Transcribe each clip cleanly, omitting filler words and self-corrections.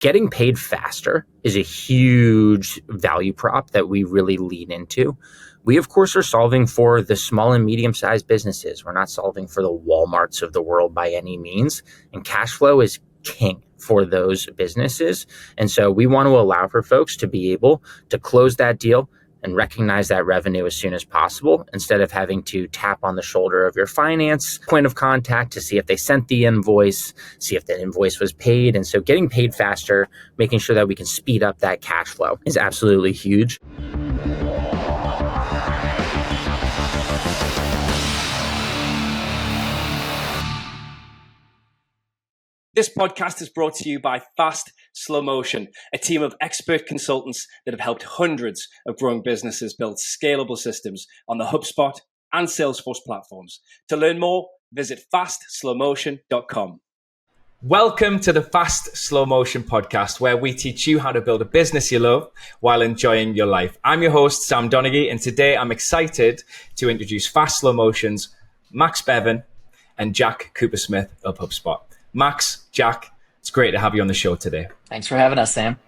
Getting paid faster is a huge value prop that we really lean into. We, of course, are solving for the small and medium-sized businesses. We're not solving for the Walmarts of the world by any means. And cash flow is king for those businesses. And so we want to allow for folks to be able to close that deal and recognize that revenue as soon as possible, instead of having to tap on the shoulder of your finance point of contact to see if they sent the invoice, see if the invoice was paid. And so getting paid faster, making sure that we can speed up that cash flow is absolutely huge. This podcast is brought to you by Fast Slow Motion, a team of expert consultants that have helped hundreds of growing businesses build scalable systems on the HubSpot and Salesforce platforms. To learn more, visit fastslowmotion.com. Welcome to the Fast Slow Motion podcast, where we teach you how to build a business you love while enjoying your life. I'm your host, Sam Donaghey, and today I'm excited to introduce Fast Slow Motion's Max Bevan and Jack Coopersmith of HubSpot. Max, Jack, it's great to have you on the show today. Thanks for having us, Sam.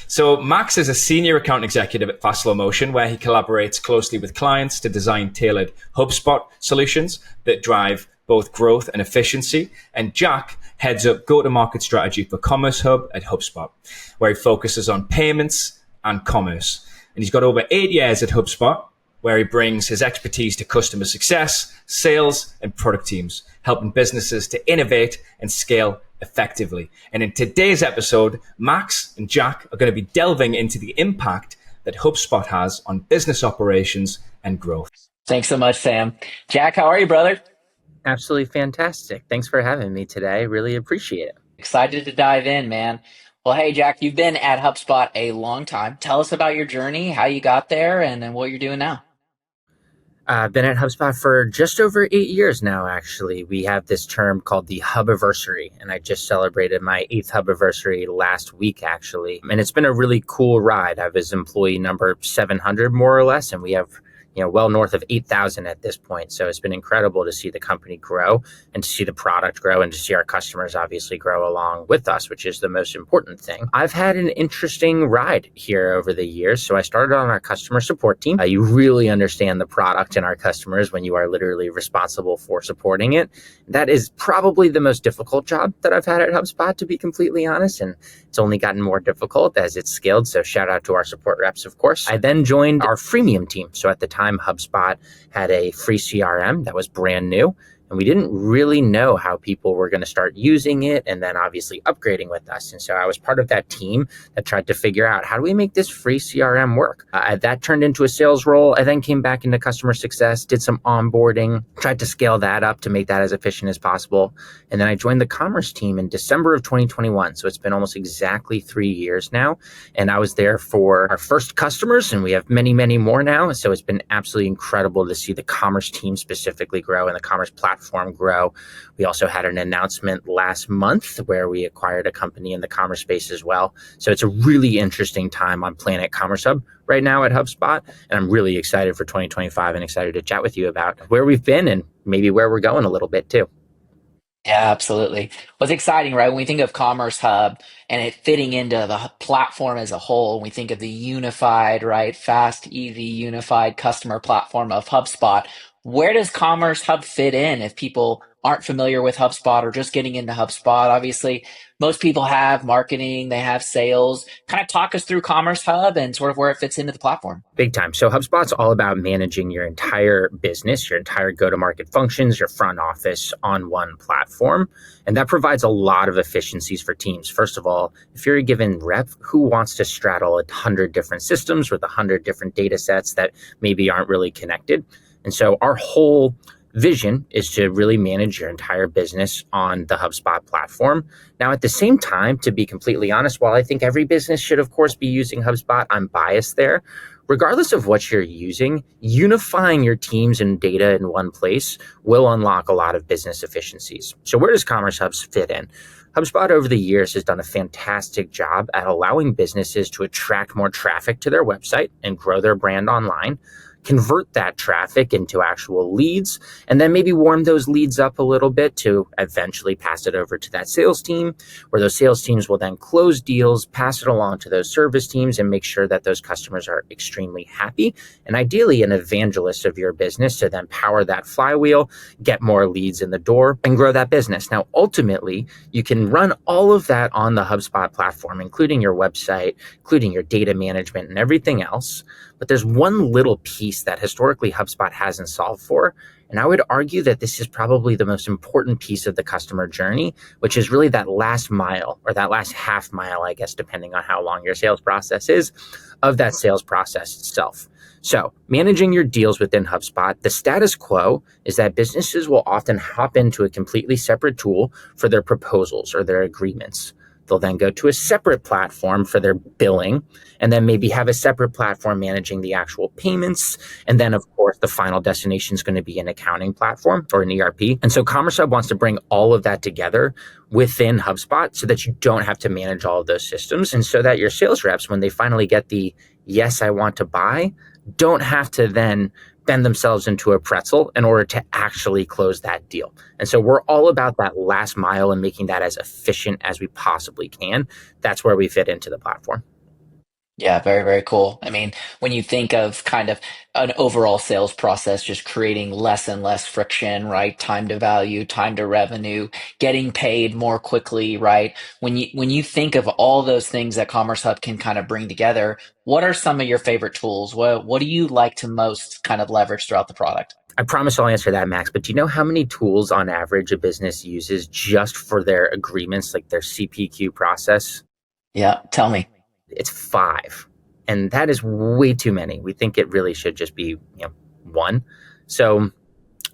So Max is a senior account executive at Fast Slow Motion, where he collaborates closely with clients to design tailored HubSpot solutions that drive both growth and efficiency. And Jack heads up go-to-market strategy for Commerce Hub at HubSpot, where he focuses on payments and commerce. And he's got over 8 years at HubSpot, where he brings his expertise to customer success, sales, and product teams, helping businesses to innovate and scale effectively. And in today's episode, Max and Jack are going to be delving into the impact that HubSpot has on business operations and growth. Thanks so much, Sam. Jack, how are you, brother? Absolutely fantastic. Thanks for having me today. Really appreciate it. Excited to dive in, man. Well, hey, Jack, you've been at HubSpot a long time. Tell us about your journey, how you got there, and then what you're doing now. I've been at HubSpot for just over 8 years now, actually. We have this term called the Hubiversary, and I just celebrated my 8th Hubiversary last week, actually. And it's been a really cool ride. I was employee number 700, more or less, and we have well north of 8,000 at this point. So it's been incredible to see the company grow and to see the product grow and to see our customers obviously grow along with us, which is the most important thing. I've had an interesting ride here over the years. So I started on our customer support team. You really understand the product and our customers when you are literally responsible for supporting it. That is probably the most difficult job that I've had at HubSpot, to be completely honest. And it's only gotten more difficult as it's scaled. So shout out to our support reps, of course. I then joined our freemium team. So at the time, HubSpot had a free CRM that was brand new, and we didn't really know how people were going to start using it and then obviously upgrading with us. And so I was part of that team that tried to figure out, how do we make this free CRM work? That turned into a sales role. I then came back into customer success, did some onboarding, tried to scale that up to make that as efficient as possible. And then I joined the commerce team in December of 2021. So it's been almost exactly 3 years now. And I was there for our first customers, and we have many, many more now. So it's been absolutely incredible to see the commerce team specifically grow and the commerce platform grow. We also had an announcement last month where we acquired a company in the commerce space as well. So it's a really interesting time on Planet Commerce Hub right now at HubSpot. And I'm really excited for 2025 and excited to chat with you about where we've been and maybe where we're going a little bit too. Yeah, absolutely. What's exciting, right? When we think of Commerce Hub and it fitting into the platform as a whole, we think of the unified, right? Fast, easy, unified customer platform of HubSpot. Where does Commerce Hub fit in if people aren't familiar with HubSpot or just getting into HubSpot? Obviously, most people have marketing, they have sales. Kind of talk us through Commerce Hub and sort of where it fits into the platform. Big time. So HubSpot's all about managing your entire business, your entire go-to-market functions, your front office on one platform. And that provides a lot of efficiencies for teams. First of all, if you're a given rep, who wants to straddle 100 different systems with 100 different data sets that maybe aren't really connected? And so our whole vision is to really manage your entire business on the HubSpot platform. Now, at the same time, to be completely honest, while I think every business should, of course, be using HubSpot, I'm biased there. Regardless of what you're using, unifying your teams and data in one place will unlock a lot of business efficiencies. So where does Commerce Hub fit in? HubSpot over the years has done a fantastic job at allowing businesses to attract more traffic to their website and grow their brand online. convert that traffic into actual leads, and then maybe warm those leads up a little bit to eventually pass it over to that sales team, where those sales teams will then close deals, pass it along to those service teams, and make sure that those customers are extremely happy, and ideally an evangelist of your business to then power that flywheel, get more leads in the door, and grow that business. Now, ultimately, you can run all of that on the HubSpot platform, including your website, including your data management and everything else. But there's one little piece that historically HubSpot hasn't solved for. And I would argue that this is probably the most important piece of the customer journey, which is really that last mile, or that last half mile, I guess, depending on how long your sales process is, of that sales process itself. So managing your deals within HubSpot, the status quo is that businesses will often hop into a completely separate tool for their proposals or their agreements. They'll then go to a separate platform for their billing, and then maybe have a separate platform managing the actual payments. And then, of course, the final destination is going to be an accounting platform or an ERP. And so Commerce Hub wants to bring all of that together within HubSpot so that you don't have to manage all of those systems, and so that your sales reps, when they finally get the yes, I want to buy, don't have to then bend themselves into a pretzel in order to actually close that deal. And so we're all about that last mile and making that as efficient as we possibly can. That's where we fit into the platform. Yeah, very, very cool. I mean, when you think of kind of an overall sales process, just creating less and less friction, right? Time to value, time to revenue, getting paid more quickly, right? When you think of all those things that Commerce Hub can kind of bring together, what are some of your favorite tools? What do you like to most kind of leverage throughout the product? I promise I'll answer that, Max, but do you know how many tools on average a business uses just for their agreements, like their CPQ process? Yeah, tell me. It's 5. And that is way too many. We think it really should just be, 1. So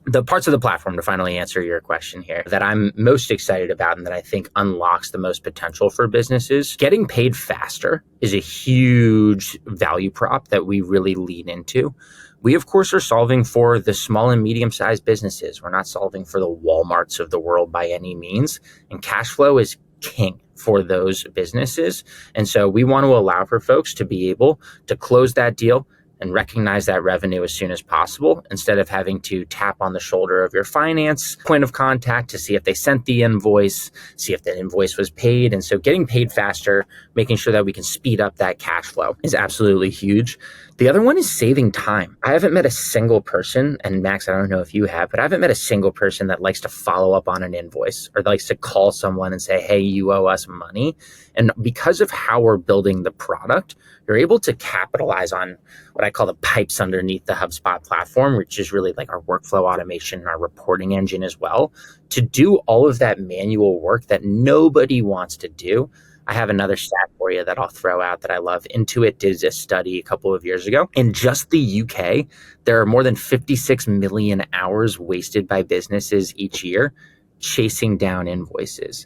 the parts of the platform, to finally answer your question here, that I'm most excited about and that I think unlocks the most potential for businesses, getting paid faster is a huge value prop that we really lean into. We, of course, are solving for the small and medium-sized businesses. We're not solving for the Walmarts of the world by any means. And cash flow is king for those businesses. And so we want to allow for folks to be able to close that deal and recognize that revenue as soon as possible, instead of having to tap on the shoulder of your finance point of contact to see if they sent the invoice, see if the invoice was paid. And so getting paid faster, making sure that we can speed up that cash flow is absolutely huge. The other one is saving time. I haven't met a single person, and Max, I don't know if you have, but I haven't met a single person that likes to follow up on an invoice or likes to call someone and say, hey, you owe us money. And because of how we're building the product, you're able to capitalize on what I call the pipes underneath the HubSpot platform, which is really like our workflow automation and our reporting engine as well, to do all of that manual work that nobody wants to do. I have another stat for you that I'll throw out that I love. Intuit did a study a couple of years ago. In just the UK, there are more than 56 million hours wasted by businesses each year chasing down invoices.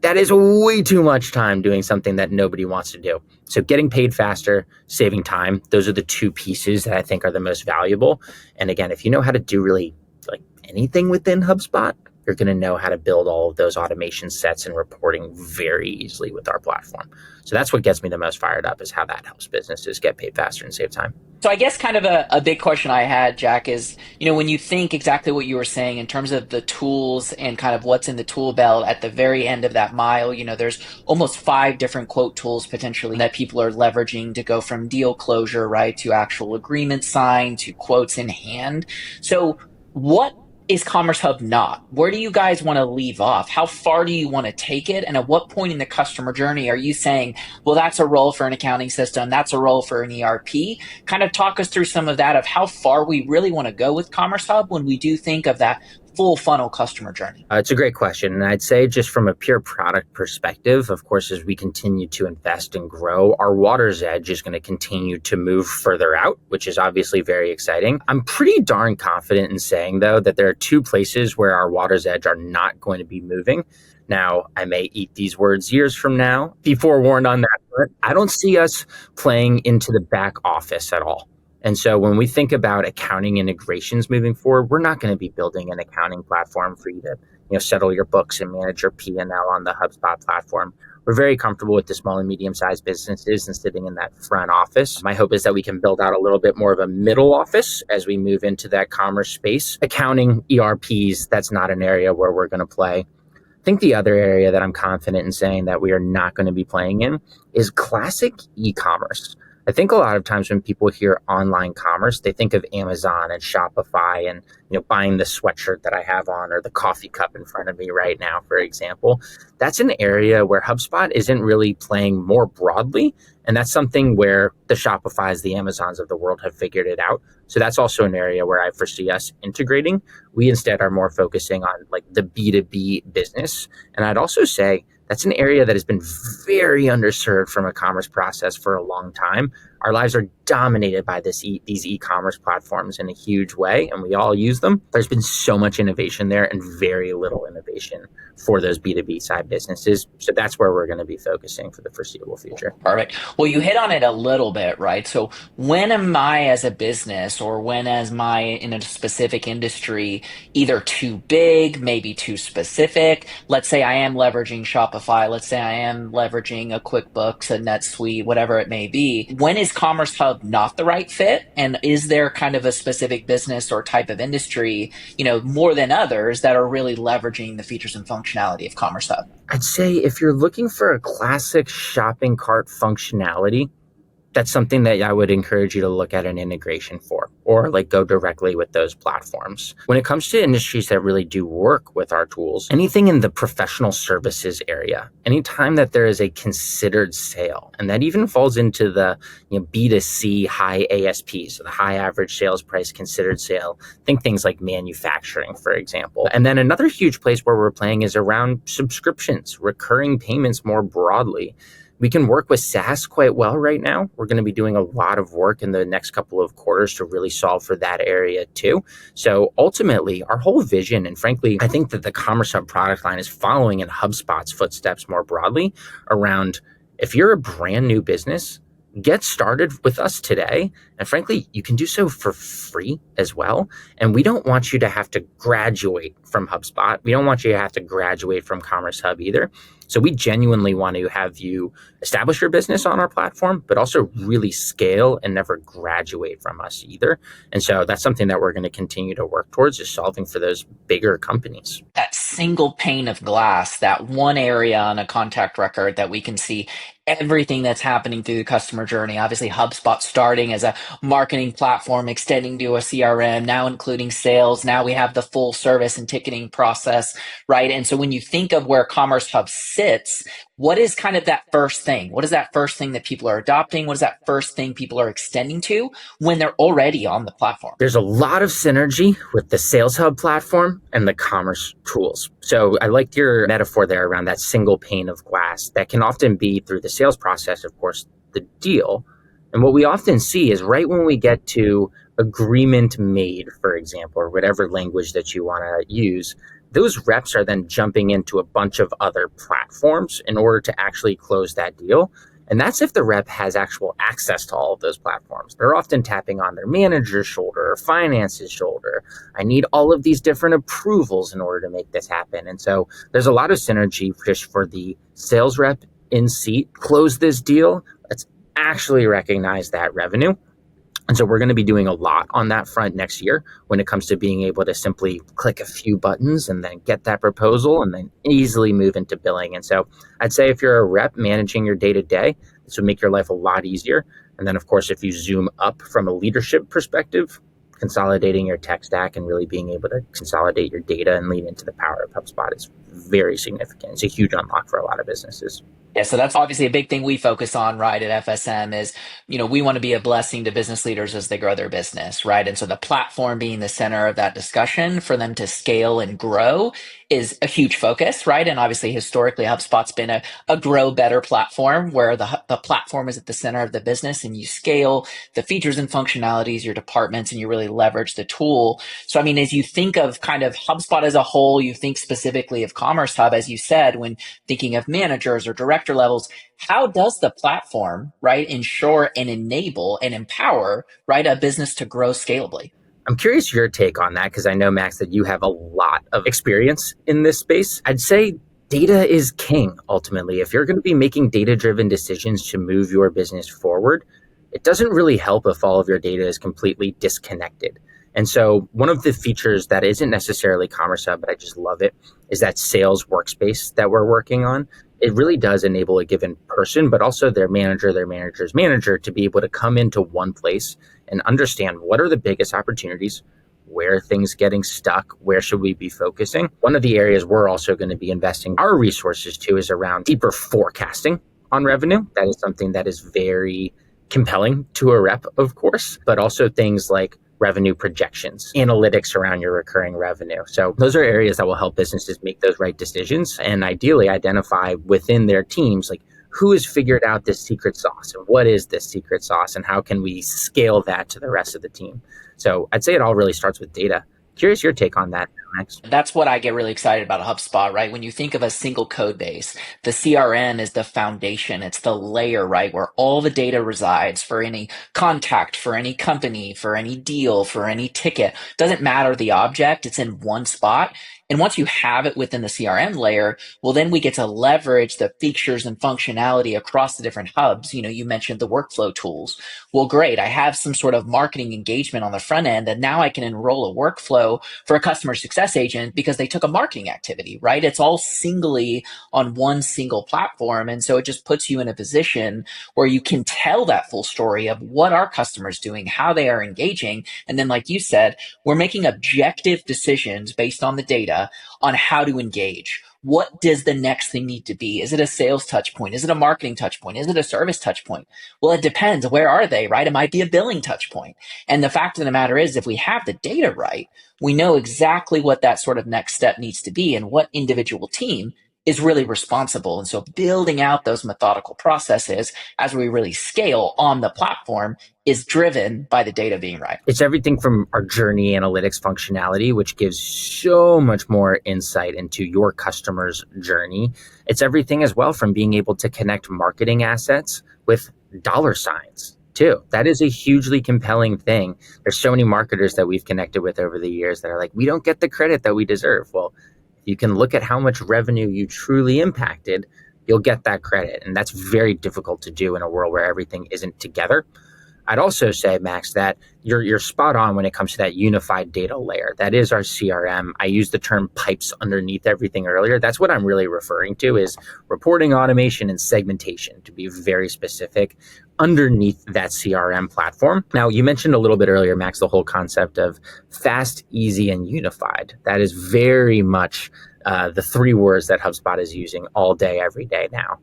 That is way too much time doing something that nobody wants to do. So getting paid faster, saving time, those are the two pieces that I think are the most valuable. And again, if you know how to do really like anything within HubSpot, you're going to know how to build all of those automation sets and reporting very easily with our platform. So that's what gets me the most fired up, is how that helps businesses get paid faster and save time. So I guess kind of a big question I had, Jack, is, when you think exactly what you were saying in terms of the tools and kind of what's in the tool belt at the very end of that mile, there's almost 5 different quote tools potentially that people are leveraging to go from deal closure, right, to actual agreement signed, to quotes in hand. So what is Commerce Hub not? Where do you guys want to leave off? How far do you want to take it? And at what point in the customer journey are you saying, well, that's a role for an accounting system, that's a role for an ERP? Kind of talk us through some of that, of how far we really want to go with Commerce Hub when we do think of that full funnel customer journey? It's a great question. And I'd say just from a pure product perspective, of course, as we continue to invest and grow, our water's edge is going to continue to move further out, which is obviously very exciting. I'm pretty darn confident in saying, though, that there are 2 places where our water's edge are not going to be moving. Now, I may eat these words years from now. Be forewarned on that, but I don't see us playing into the back office at all. And so when we think about accounting integrations moving forward, we're not going to be building an accounting platform for you to settle your books and manage your P&L on the HubSpot platform. we're very comfortable with the small and medium-sized businesses and sitting in that front office. My hope is that we can build out a little bit more of a middle office as we move into that commerce space. Accounting, ERPs, that's not an area where we're going to play. I think the other area that I'm confident in saying that we are not going to be playing in is classic e-commerce. I think a lot of times when people hear online commerce, they think of Amazon and Shopify and buying the sweatshirt that I have on or the coffee cup in front of me right now, for example. That's an area where HubSpot isn't really playing more broadly. And that's something where the Shopifys, the Amazons of the world have figured it out. So that's also an area where I foresee us integrating. We instead are more focusing on like the B2B business. And I'd also say that's an area that has been very underserved from a commerce process for a long time. Our lives are dominated by these e-commerce platforms in a huge way, and we all use them. There's been so much innovation there and very little innovation for those B2B side businesses. So that's where we're going to be focusing for the foreseeable future. Perfect. Well, you hit on it a little bit, right? So when am I as a business or when am I in a specific industry either too big, maybe too specific? Let's say I am leveraging Shopify. Let's say I am leveraging a QuickBooks, a NetSuite, whatever it may be. When is Commerce Hub not the right fit? And is there kind of a specific business or type of industry, more than others that are really leveraging the features and functionality of Commerce Hub? I'd say if you're looking for a classic shopping cart functionality, that's something that I would encourage you to look at an integration for, or like go directly with those platforms. When it comes to industries that really do work with our tools, anything in the professional services area, anytime that there is a considered sale, and that even falls into the B2C high ASP, so the high average sales price considered sale, think things like manufacturing, for example. And then another huge place where we're playing is around subscriptions, recurring payments more broadly. We can work with SaaS quite well right now. We're going to be doing a lot of work in the next couple of quarters to really solve for that area too. So ultimately, our whole vision, and frankly, I think that the Commerce Hub product line is following in HubSpot's footsteps more broadly around if you're a brand new business, get started with us today. And frankly, you can do so for free as well. And we don't want you to have to graduate from HubSpot. We don't want you to have to graduate from Commerce Hub either. So we genuinely want to have you establish your business on our platform, but also really scale and never graduate from us either. And so that's something that we're going to continue to work towards, is solving for those bigger companies. That single pane of glass, that one area on a contact record that we can see everything that's happening through the customer journey. Obviously, HubSpot starting as a marketing platform, extending to a CRM, now including sales. Now we have the full service and ticketing process, right? And so when you think of where Commerce Hub sits, what is kind of that first thing? What is that first thing that people are adopting? What is that first thing people are extending to when they're already on the platform? There's a lot of synergy with the Sales Hub platform and the commerce tools. So I liked your metaphor there around that single pane of glass that can often be through the sales process, of course, the deal. And what we often see is right when we get to agreement made, for example, or whatever language that you want to use, those reps are then jumping into a bunch of other platforms in order to actually close that deal. And that's if the rep has actual access to all of those platforms. They're often tapping on their manager's shoulder or finance's shoulder. I need all of these different approvals in order to make this happen. And so there's a lot of synergy just for the sales rep in seat, close this deal. Let's actually recognize that revenue. And so we're going to be doing a lot on that front next year when it comes to being able to simply click a few buttons and then get that proposal and then easily move into billing. And so I'd say if you're a rep managing your day-to-day, this would make your life a lot easier. And then, of course, if you zoom up from a leadership perspective, consolidating your tech stack and really being able to consolidate your data and lean into the power of HubSpot is very significant. It's a huge unlock for a lot of businesses. Yeah, so that's obviously a big thing we focus on, right, at FSM is, we want to be a blessing to business leaders as they grow their business, right? And so the platform being the center of that discussion for them to scale and grow is a huge focus, right? And obviously, historically, HubSpot's been a grow better platform where the platform is at the center of the business and you scale the features and functionalities, your departments, and you really leverage the tool. So, as you think of kind of HubSpot as a whole, you think specifically of Commerce Hub, as you said, when thinking of managers or director levels, how does the platform, right, ensure and enable and empower, right, a business to grow scalably? I'm curious your take on that because I know, Max, that you have a lot of experience in this space. I'd say Data is king, ultimately. If you're going to be making data-driven decisions to move your business forward, it doesn't really help if all of your data is completely disconnected. And so one of the features that isn't necessarily Commerce Hub, but I just love it, is that sales workspace that we're working on. It really does enable a given person, but also their manager, their manager's manager, to be able to come into one place and understand what are the biggest opportunities, where are things getting stuck, where should we be focusing. One of the areas we're also going to be investing our resources to is around deeper forecasting on revenue. That is something that is very compelling to a rep, of course, but also things like revenue projections, analytics around your recurring revenue. So those are areas that will help businesses make those right decisions and ideally identify within their teams, like who has figured out this secret sauce and what is this secret sauce and how can we scale that to the rest of the team. So I'd say it all really starts with data. Curious your take on that, Max. That's what I get really excited about HubSpot, right? When you think of a single code base, the CRM is the foundation. It's the layer, right? Where all the data resides for any contact, for any company, for any deal, for any ticket. Doesn't matter the object. It's in one spot. And once you have it within the CRM layer, well, then we get to leverage the features and functionality across the different hubs. You mentioned the workflow tools. Well, great. I have some sort of marketing engagement on the front end, and now I can enroll a workflow for a customer success agent because they took a marketing activity, right? It's all singly on one single platform. And so it just puts you in a position where you can tell that full story of what our customers doing, how they are engaging. And then, like you said, we're making objective decisions based on the data on how to engage. What does the next thing need to be? Is it a sales touch point? Is it a marketing touch point? Is it a service touch point? Well, it depends. Where are they, right? It might be a billing touch point. And the fact of the matter is, if we have the data right, we know exactly what that sort of next step needs to be and what individual team is really responsible. And so building out those methodical processes as we really scale on the platform is driven by the data being right. It's everything from our journey analytics functionality, which gives so much more insight into your customer's journey. It's everything as well from being able to connect marketing assets with dollar signs too. That is a hugely compelling thing. There's so many marketers that we've connected with over the years that are like, we don't get the credit that we deserve. Well, you can look at how much revenue you truly impacted, you'll get that credit. And that's very difficult to do in a world where everything isn't together. I'd also say, Max, that you're spot on when it comes to that unified data layer. That is our CRM. I used the term pipes underneath everything earlier. That's what I'm really referring to is reporting automation and segmentation, to be very specific, underneath that CRM platform. Now, you mentioned a little bit earlier, Max, the whole concept of fast, easy, and unified. That is very much the three words that HubSpot is using all day, every day now.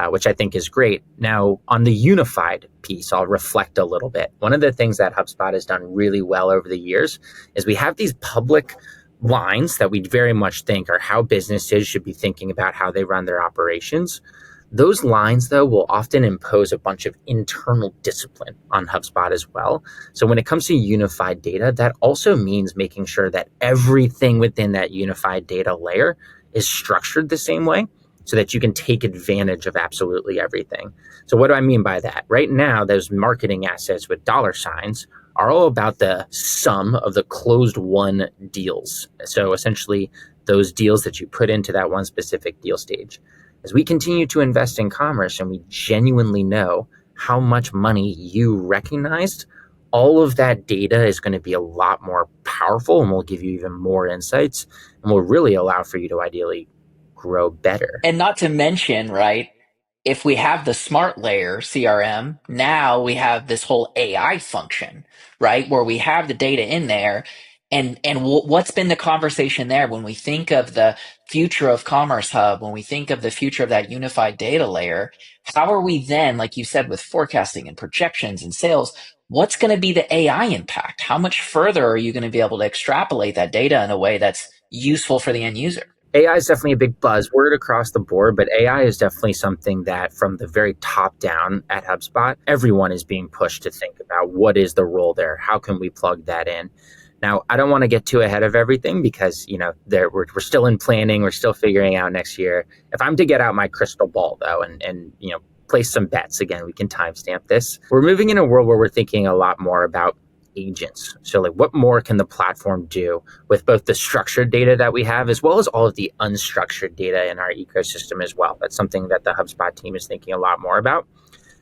Which I think is great. Now, on the unified piece, I'll reflect a little bit. One of the things that HubSpot has done really well over the years is we have these public lines that we very much think are how businesses should be thinking about how they run their operations. Those lines, though, will often impose a bunch of internal discipline on HubSpot as well. So when it comes to unified data, that also means making sure that everything within that unified data layer is structured the same way, so that you can take advantage of absolutely everything. So what do I mean by that? Right now, those marketing assets with dollar signs are all about the sum of the closed won deals. So essentially, those deals that you put into that one specific deal stage. As we continue to invest in commerce and we genuinely know how much money you recognized, all of that data is going to be a lot more powerful and will give you even more insights and will really allow for you to ideally grow better. And not to mention, right, if we have the smart layer CRM, now we have this whole AI function, right, where we have the data in there. And what's been the conversation there when we think of the future of Commerce Hub, when we think of the future of that unified data layer, how are we then, like you said, with forecasting and projections and sales, what's going to be the AI impact? How much further are you going to be able to extrapolate that data in a way that's useful for the end user? AI is definitely a big buzzword across the board, but AI is definitely something that from the very top down at HubSpot, everyone is being pushed to think about what is the role there? How can we plug that in? Now, I don't want to get too ahead of everything because, we're still in planning. We're still figuring out next year. If I'm to get out my crystal ball, though, and place some bets, again, we can timestamp this. We're moving in a world where we're thinking a lot more about agents. So like what more can the platform do with both the structured data that we have as well as all of the unstructured data in our ecosystem as well? That's something that the HubSpot team is thinking a lot more about.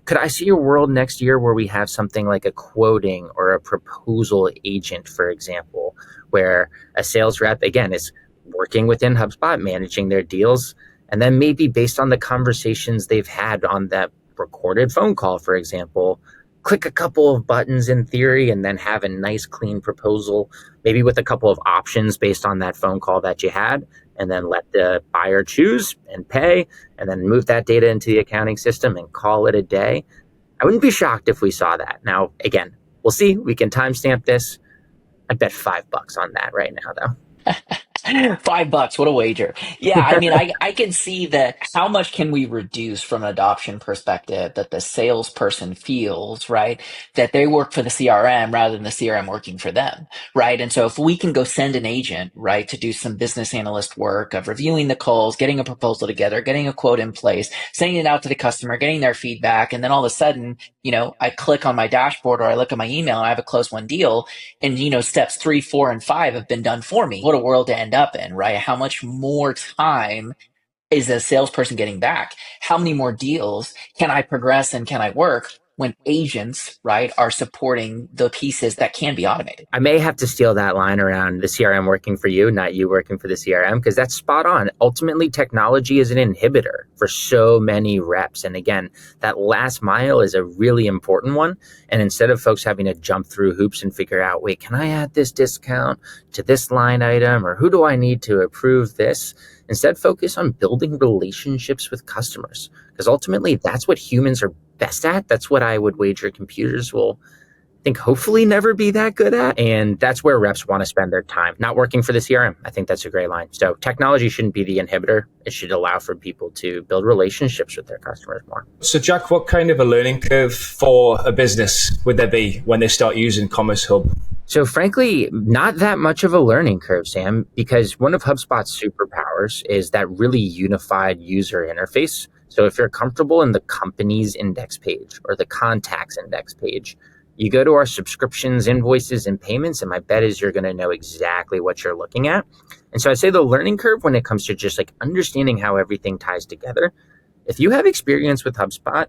Could I see a world next year where we have something like a quoting or a proposal agent, for example, where a sales rep, again, is working within HubSpot, managing their deals, and then maybe based on the conversations they've had on that recorded phone call, for example, click a couple of buttons in theory and then have a nice clean proposal, maybe with a couple of options based on that phone call that you had, and then let the buyer choose and pay, and then move that data into the accounting system and call it a day. I wouldn't be shocked if we saw that. Now, again, we'll see. We can timestamp this. I bet $5 on that right now, though. $5, what a wager. Yeah, I mean, I can see that how much can we reduce from an adoption perspective that the salesperson feels, right? That they work for the CRM rather than the CRM working for them, right? And so if we can go send an agent, right, to do some business analyst work of reviewing the calls, getting a proposal together, getting a quote in place, sending it out to the customer, getting their feedback, and then all of a sudden, I click on my dashboard or I look at my email and I have a close won deal, and steps 3, 4, and 5 have been done for me. What a world to end up in, right? How much more time is a salesperson getting back? How many more deals can I progress and can I work when agents, right, are supporting the pieces that can be automated? I may have to steal that line around the CRM working for you, not you working for the CRM, because that's spot on. Ultimately, technology is an inhibitor for so many reps. And again, that last mile is a really important one. And instead of folks having to jump through hoops and figure out, wait, can I add this discount to this line item? Or who do I need to approve this? Instead, focus on building relationships with customers, because ultimately that's what humans are best at. That's what I would wager computers will think hopefully never be that good at. And that's where reps want to spend their time, not working for the CRM. I think that's a great line. So technology shouldn't be the inhibitor. It should allow for people to build relationships with their customers more. So Jack, what kind of a learning curve for a business would there be when they start using Commerce Hub? So frankly, not that much of a learning curve, Sam, because one of HubSpot's superpowers is that really unified user interface. So if you're comfortable in the company's index page or the contacts index page, you go to our subscriptions, invoices, and payments, and my bet is you're going to know exactly what you're looking at. And so I'd say the learning curve when it comes to just like understanding how everything ties together, if you have experience with HubSpot,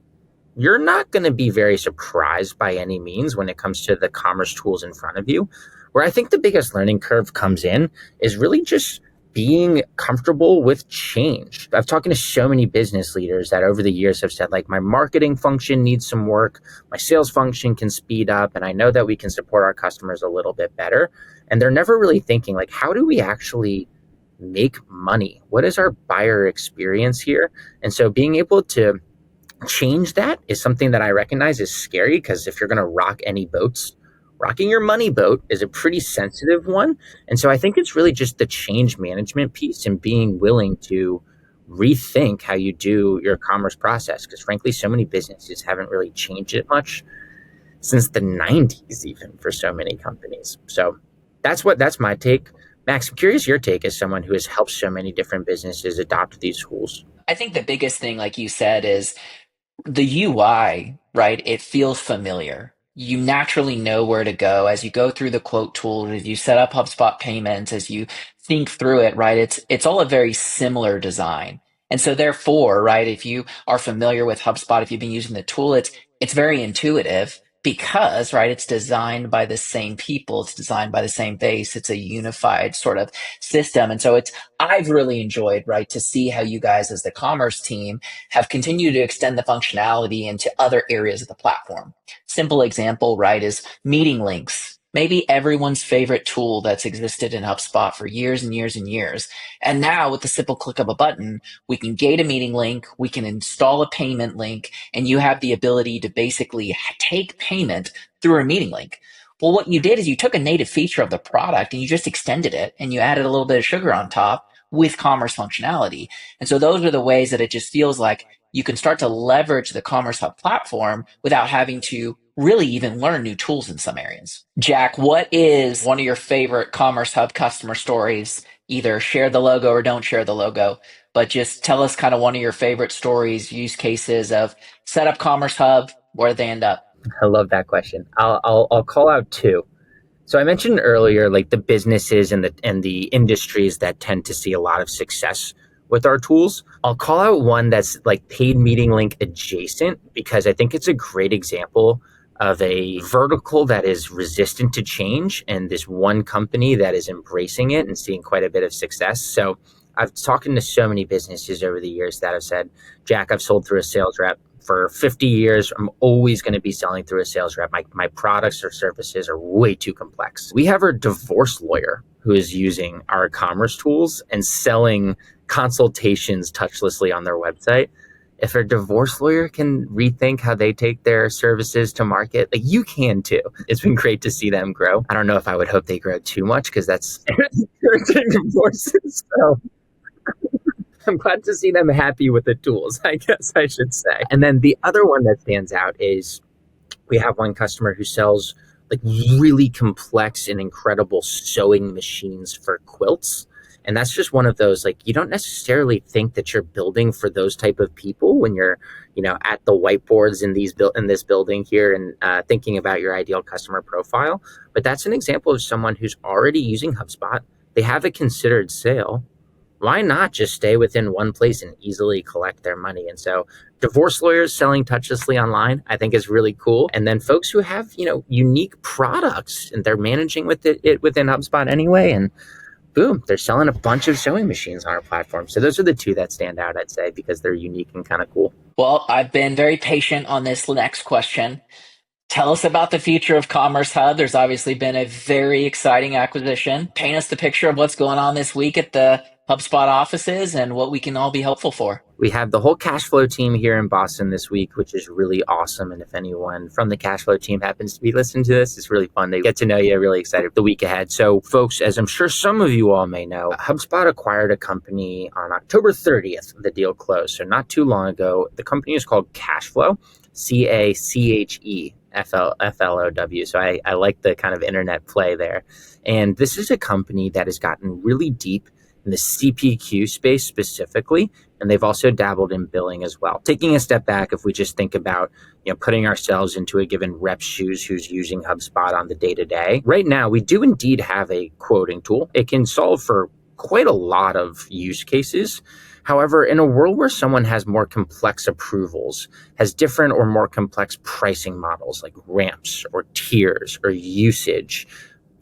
you're not going to be very surprised by any means when it comes to the commerce tools in front of you. Where I think the biggest learning curve comes in is really just being comfortable with change. I've talked to so many business leaders that over the years have said, like, my marketing function needs some work, my sales function can speed up, and I know that we can support our customers a little bit better. And they're never really thinking, like, how do we actually make money? What is our buyer experience here? And so being able to change that is something that I recognize is scary, because if you're going to rock any boats, rocking your money boat is a pretty sensitive one. And so I think it's really just the change management piece and being willing to rethink how you do your commerce process. Because frankly, so many businesses haven't really changed it much since the 90s, even for so many companies. So that's my take. Max, I'm curious your take as someone who has helped so many different businesses adopt these tools. I think the biggest thing, like you said, is the UI, right? It feels familiar. You naturally know where to go as you go through the quote tool, as you set up HubSpot payments, as you think through it, right? It's all a very similar design. And so therefore, right, if you are familiar with HubSpot, if you've been using the tool, it's very intuitive because, right, it's designed by the same people, it's designed by the same base, it's a unified sort of system. And so I've really enjoyed, right, to see how you guys as the commerce team have continued to extend the functionality into other areas of the platform. Simple example, right, is meeting links. Maybe everyone's favorite tool that's existed in HubSpot for years and years and years. And now with the simple click of a button, we can gate a meeting link, we can install a payment link, and you have the ability to basically take payment through a meeting link. Well, what you did is you took a native feature of the product and you just extended it and you added a little bit of sugar on top with commerce functionality. And so those are the ways that it just feels like you can start to leverage the Commerce Hub platform without having to really even learn new tools in some areas. Jack, what is one of your favorite Commerce Hub customer stories? Either share the logo or don't share the logo, but just tell us kind of one of your favorite stories, use cases of set up Commerce Hub, where they end up. I love that question. I'll call out two. So I mentioned earlier, like the businesses and the industries that tend to see a lot of success with our tools. I'll call out one that's like paid meeting link adjacent because I think it's a great example of a vertical that is resistant to change and this one company that is embracing it and seeing quite a bit of success. So I've talking to so many businesses over the years that have said, Jack, I've sold through a sales rep for 50 years. I'm always going to be selling through a sales rep. My products or services are way too complex. We have our divorce lawyer who is using our commerce tools and selling consultations touchlessly on their website. If a divorce lawyer can rethink how they take their services to market, like you can too. It's been great to see them grow. I don't know if I would hope they grow too much because that's encouraging divorces. So I'm glad to see them happy with the tools, I guess I should say. And then the other one that stands out is we have one customer who sells like really complex and incredible sewing machines for quilts. And that's just one of those, like, you don't necessarily think that you're building for those type of people when you're, at the whiteboards in this building here and thinking about your ideal customer profile. But that's an example of someone who's already using HubSpot. They have a considered sale. Why not just stay within one place and easily collect their money? And so divorce lawyers selling touchlessly online, I think is really cool. And then folks who have, unique products and they're managing with it within HubSpot anyway. And boom, they're selling a bunch of sewing machines on our platform. So those are the two that stand out, I'd say, because they're unique and kind of cool. Well, I've been very patient on this next question. Tell us about the future of Commerce Hub. There's obviously been a very exciting acquisition. Paint us the picture of what's going on this week at the HubSpot offices and what we can all be helpful for. We have the whole cash flow team here in Boston this week, which is really awesome. And if anyone from the cash flow team happens to be listening to this, it's really fun. They get to know you. Really excited for the week ahead. So folks, as I'm sure some of you all may know, HubSpot acquired a company on October 30th. The deal closed. So not too long ago. The company is called Cashflow, CACHEFLOW. So I like the kind of internet play there. And this is a company that has gotten really deep in the CPQ space specifically, and they've also dabbled in billing as well. Taking a step back, if we just think about putting ourselves into a given rep's shoes who's using HubSpot on the day-to-day, right now we do indeed have a quoting tool. It can solve for quite a lot of use cases. However, in a world where someone has more complex approvals, has different or more complex pricing models like ramps or tiers or usage,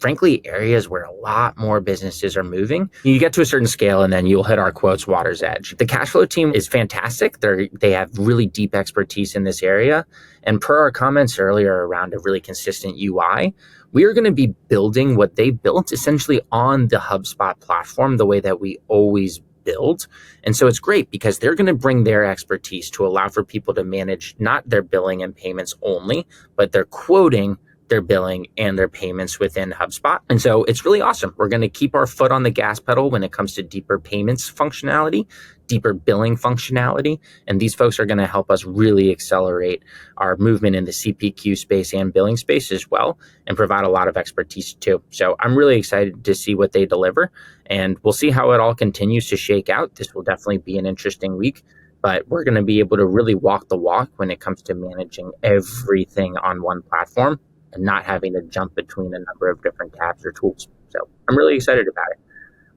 frankly, areas where a lot more businesses are moving, you get to a certain scale and then you'll hit our quotes water's edge. The Cashflow team is fantastic. They have really deep expertise in this area. And per our comments earlier around a really consistent UI, we are going to be building what they built essentially on the HubSpot platform the way that we always build. And so it's great because they're going to bring their expertise to allow for people to manage not their billing and payments only, but their quoting, their billing, and their payments within HubSpot. And so it's really awesome. We're going to keep our foot on the gas pedal when it comes to deeper payments functionality, deeper billing functionality. And these folks are going to help us really accelerate our movement in the CPQ space and billing space as well, and provide a lot of expertise too. So I'm really excited to see what they deliver, and we'll see how it all continues to shake out. This will definitely be an interesting week, but we're going to be able to really walk the walk when it comes to managing everything on one platform and not having to jump between a number of different tabs or tools. So I'm really excited about it.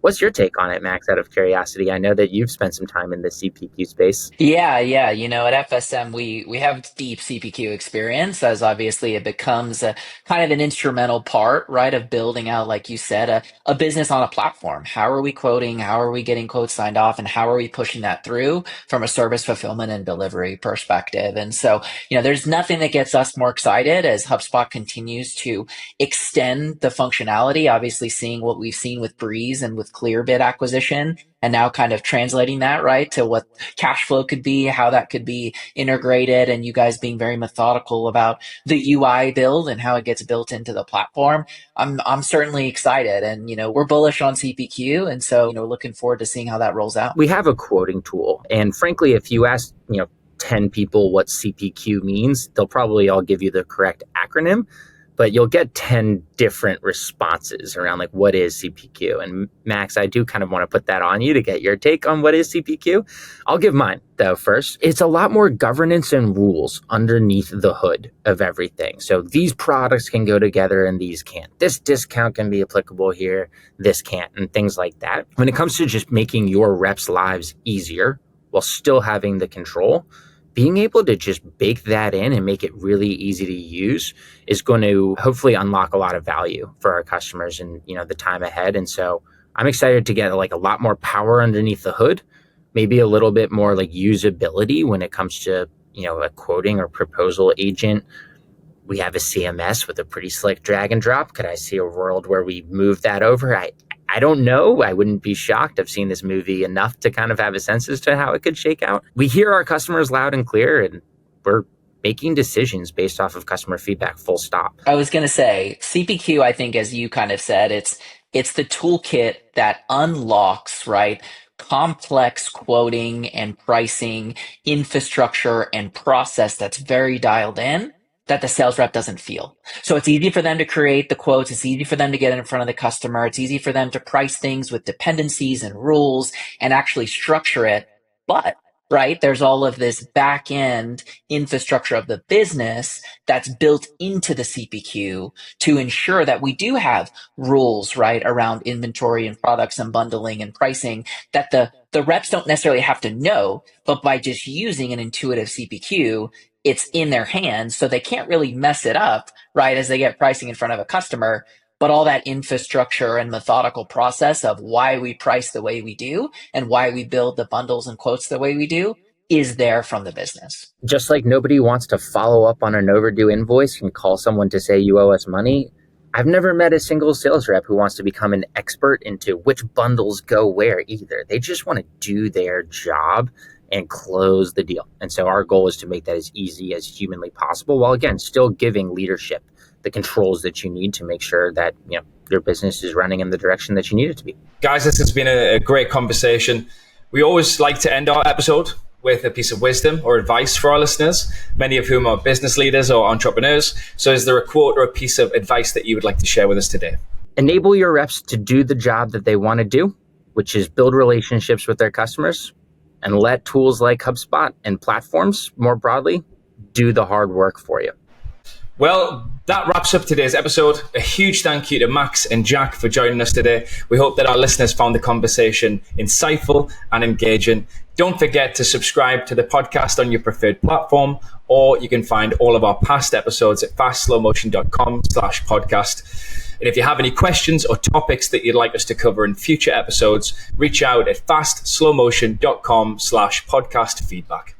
What's your take on it, Max, out of curiosity? I know that you've spent some time in the CPQ space. Yeah. At FSM, we have deep CPQ experience as obviously it becomes a kind of an instrumental part, right, of building out, like you said, a business on a platform. How are we quoting? How are we getting quotes signed off? And how are we pushing that through from a service fulfillment and delivery perspective? And so, there's nothing that gets us more excited as HubSpot continues to extend the functionality, obviously seeing what we've seen with Breeze and with Clearbit acquisition, and now kind of translating that right to what cash flow could be, how that could be integrated, and you guys being very methodical about the UI build and how it gets built into the platform. I'm certainly excited, and we're bullish on CPQ, and so looking forward to seeing how that rolls out. We have a quoting tool, and frankly, if you ask 10 people what CPQ means, they'll probably all give you the correct acronym. but you'll get 10 different responses around like, what is CPQ? And Max, I do kind of want to put that on you to get your take on what is CPQ. I'll give mine though first. It's a lot more governance and rules underneath the hood of everything. So these products can go together and these can't. This discount can be applicable here, this can't, and things like that. When it comes to just making your reps' lives easier while still having the control, being able to just bake that in and make it really easy to use is going to hopefully unlock a lot of value for our customers and, the time ahead. And so I'm excited to get like a lot more power underneath the hood, maybe a little bit more like usability when it comes to, a quoting or proposal agent. We have a CMS with a pretty slick drag and drop. Could I see a world where we move that over? I don't know. I wouldn't be shocked. I've seen this movie enough to kind of have a sense as to how it could shake out. We hear our customers loud and clear, and we're making decisions based off of customer feedback, full stop. I was going to say CPQ, I think, as you kind of said, it's the toolkit that unlocks, right, complex quoting and pricing infrastructure and process that's very dialed in, that the sales rep doesn't feel. So it's easy for them to create the quotes. It's easy for them to get in front of the customer. It's easy for them to price things with dependencies and rules and actually structure it. But, right, there's all of this back end infrastructure of the business that's built into the CPQ to ensure that we do have rules, right, around inventory and products and bundling and pricing that the reps don't necessarily have to know, but by just using an intuitive CPQ, it's in their hands, so they can't really mess it up, right, as they get pricing in front of a customer. But all that infrastructure and methodical process of why we price the way we do and why we build the bundles and quotes the way we do is there from the business. Just like nobody wants to follow up on an overdue invoice and call someone to say you owe us money, I've never met a single sales rep who wants to become an expert into which bundles go where either. They just want to do their job and close the deal. And so our goal is to make that as easy as humanly possible, while again, still giving leadership the controls that you need to make sure that, your business is running in the direction that you need it to be. Guys, this has been a great conversation. We always like to end our episode with a piece of wisdom or advice for our listeners, many of whom are business leaders or entrepreneurs. So is there a quote or a piece of advice that you would like to share with us today? Enable your reps to do the job that they want to do, which is build relationships with their customers, and let tools like HubSpot and platforms more broadly do the hard work for you. Well, that wraps up today's episode. A huge thank you to Max and Jack for joining us today. We hope that our listeners found the conversation insightful and engaging. Don't forget to subscribe to the podcast on your preferred platform, or you can find all of our past episodes at fastslowmotion.com/podcast. And if you have any questions or topics that you'd like us to cover in future episodes, reach out at fastslowmotion.com/podcast feedback.